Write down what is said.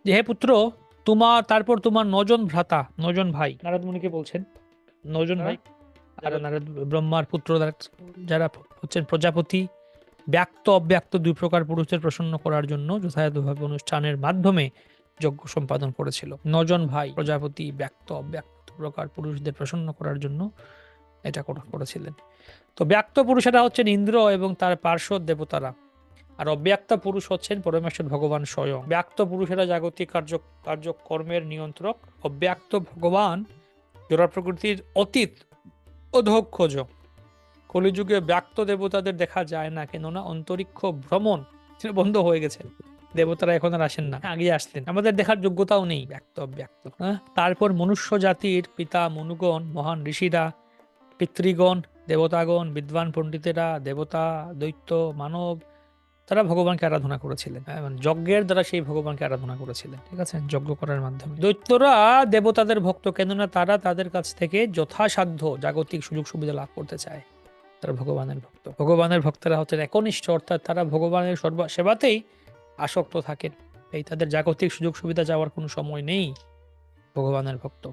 যে হে পুত্র, তারপর তোমার 9 জন ভ্রাতা, 9 জন ভাই, নারদ মুনিকে বলছেন 9 জন ভাই, আর নারদ ব্রহ্মার পুত্র যারা হচ্ছেন প্রজাপতি, ব্যক্ত অব্যক্ত 2 প্রকার পুরুষদের প্রসন্ন করার জন্য যথাযথভাবে অনুষ্ঠানের মাধ্যমে যজ্ঞ সম্পাদন করেছিল। 9 জন ভাই প্রজাপতি, ব্যক্ত অব্যক্ত 2 প্রকার পুরুষদের প্রসন্ন করার জন্য এটা করেছিলেন। তো ব্যক্ত পুরুষেরা হচ্ছেন ইন্দ্র এবং তার পার্শ্বদ দেবতারা, আর অব্যক্ত পুরুষ হচ্ছেন পরমেশ্বর ভগবান স্বয়ং। ব্যক্ত পুরুষেরা জাগতিক কার্যকর্মের নিয়ন্ত্রক, অব্যক্ত ভগবান জড় প্রকৃতির অতীত অধঃক্ষজ। কলিযুগে ব্যক্ত দেবতাদের দেখা যায় না, কেননা অন্তরিক্ষ ভ্রমণ বন্ধ হয়ে গেছে, দেবতারা এখন আর আসেন না, আগে আসতেন, আমাদের দেখার যোগ্যতাও নেই ব্যক্ত। তারপর মনুষ্য জাতির পিতা মনুগণ, মহান ঋষিরা, পিতৃগণ, দেবতাগণ, বিদ্বান পণ্ডিতেরা, দেবতা, দৈত্য, মানব, তারা ভগবানকে আরাধনা করেছিলেন। মানে যজ্ঞের দ্বারা সেই ভগবানকে আরাধনা করেছিলেন, ঠিক আছে, যজ্ঞ করার মাধ্যমে। দৈত্যরা দেবতাদের ভক্ত, কেননা তারা তাদের কাছ থেকে যথাসাধ্য জাগতিক সুযোগ সুবিধা লাভ করতে চায়, তারা ভগবানের ভক্ত। ভগবানের ভক্তরা হচ্ছেন একনিষ্ঠ, অর্থাৎ তারা ভগবানের সেবাতেই আসক্ত থাকেন, এই তাদের জাগতিক সুযোগ সুবিধা যাওয়ার কোনো সময় নেই, ভগবানের ভক্ত।